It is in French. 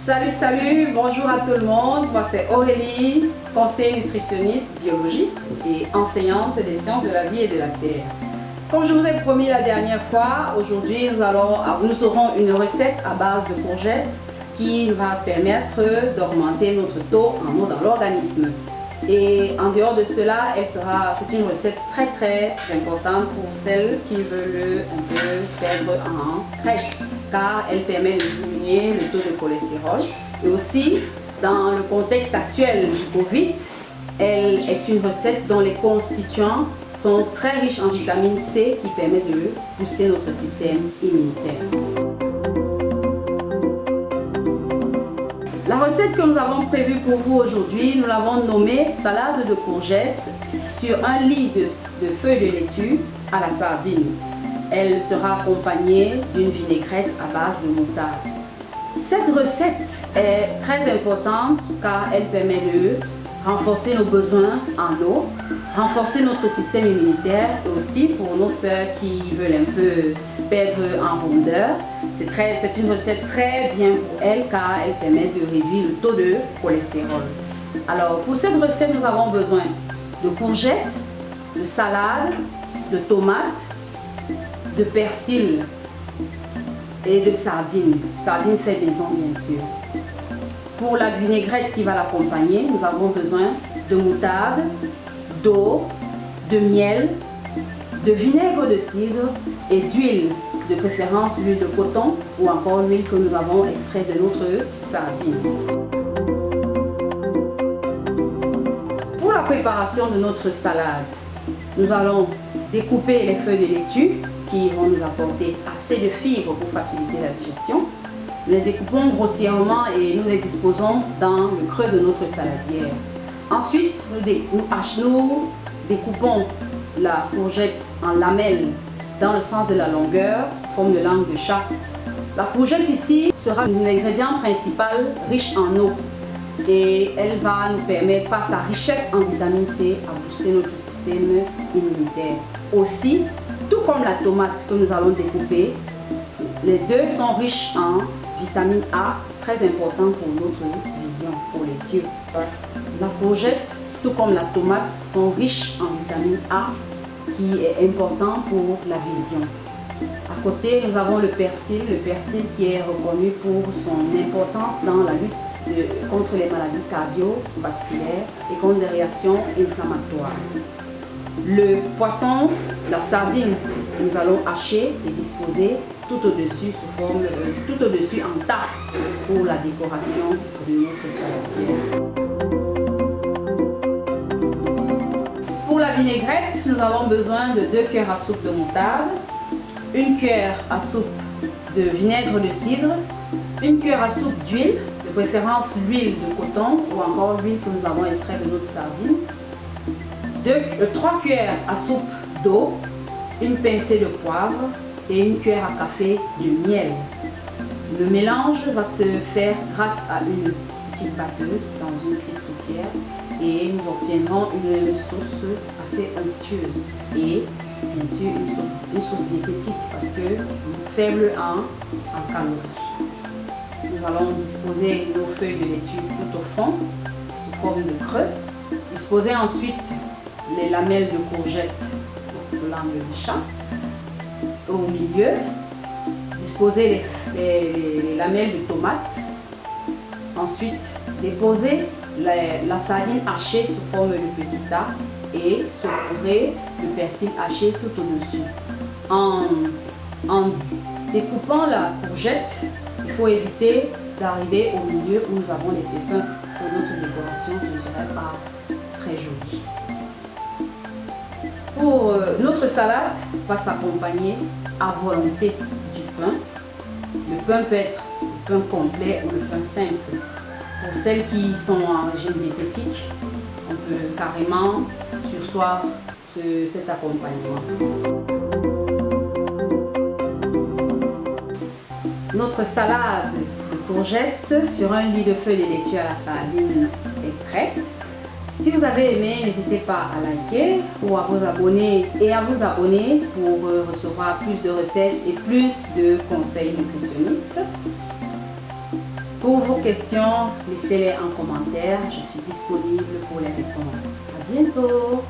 Salut, bonjour à tout le monde. Moi c'est Aurélie, conseillère nutritionniste, biologiste et enseignante des sciences de la vie et de la terre. Comme je vous ai promis la dernière fois, aujourd'hui nous aurons une recette à base de courgettes qui va permettre d'augmenter notre taux en eau dans l'organisme. Et en dehors de cela, c'est une recette très importante pour celles qui veulent un peu perdre en graisse, car elle permet de diminuer le taux de cholestérol. Et aussi, dans le contexte actuel du Covid, elle est une recette dont les constituants sont très riches en vitamine C qui permet de booster notre système immunitaire. La recette que nous avons prévue pour vous aujourd'hui, nous l'avons nommée salade de courgettes sur un lit de feuilles de laitue à la sardine. Elle sera accompagnée d'une vinaigrette à base de moutarde. Cette recette est très importante car elle permet de renforcer nos besoins en eau, renforcer notre système immunitaire et aussi pour nos sœurs qui veulent un peu perdre en rondeur. C'est une recette très bien pour elles car elle permet de réduire le taux de cholestérol. Alors pour cette recette, nous avons besoin de courgettes, de salade, de tomates, de persil et de sardines. Sardines fait maison bien sûr. Pour la vinaigrette qui va l'accompagner, nous avons besoin de moutarde, d'eau, de miel, de vinaigre de cidre et d'huile, de préférence l'huile de coton ou encore l'huile que nous avons extrait de notre sardine. Pour la préparation de notre salade, nous allons découper les feuilles de laitue qui vont nous apporter assez de fibres pour faciliter la digestion. Nous les découpons grossièrement et nous les disposons dans le creux de notre saladière. Ensuite, nous découpons la courgette en lamelles dans le sens de la longueur, sous forme de langue de chat. La courgette ici sera l'ingrédient principal riche en eau et elle va nous permettre, par sa richesse en vitamine C, à booster notre système immunitaire. Aussi, tout comme la tomate que nous allons découper, les deux sont riches en vitamine A, très important pour notre vision, pour les yeux. La courgette, tout comme la tomate, sont riches en vitamine A, qui est important pour la vision. À côté, nous avons le persil qui est reconnu pour son importance dans la lutte contre les maladies cardiovasculaires et contre les réactions inflammatoires. Le poisson, la sardine, nous allons hacher et disposer tout au-dessus en tas pour la décoration de notre saladière. Pour la vinaigrette, nous avons besoin de 2 cuillères à soupe de moutarde, 1 cuillère à soupe de vinaigre de cidre, 1 cuillère à soupe d'huile, de préférence l'huile de coton ou encore l'huile que nous avons extrait de notre sardine, 3 cuillères à soupe d'eau, une pincée de poivre et 1 cuillère à café de miel. Le mélange va se faire grâce à une petite batteuse dans une petite soupière et nous obtiendrons une sauce assez onctueuse et bien sûr une sauce diététique parce que faible en calories. Nous allons disposer nos feuilles de laitue tout au fond sous forme de creux. Disposer ensuite les lamelles de courgettes de langue de chat au milieu. Disposer les lamelles de tomates. Ensuite, déposer la sardine hachée sous forme de petit tas et saupoudrer le persil haché tout au-dessus. En découpant la courgette, il faut éviter d'arriver au milieu où nous avons les pépins pour notre décoration qui ne serait pas très jolie. Pour notre salade, va s'accompagner à volonté du pain. Le pain peut être le pain complet ou le pain simple. Pour celles qui sont en régime diététique, on peut carrément surseoir cet accompagnement. Notre salade de courgettes sur un lit de feuilles de laitue à la sardine est prête. Si vous avez aimé, n'hésitez pas à liker ou à vous abonner pour recevoir plus de recettes et plus de conseils nutritionnistes. Pour vos questions, laissez-les en commentaire. Je suis disponible pour les réponses. À bientôt!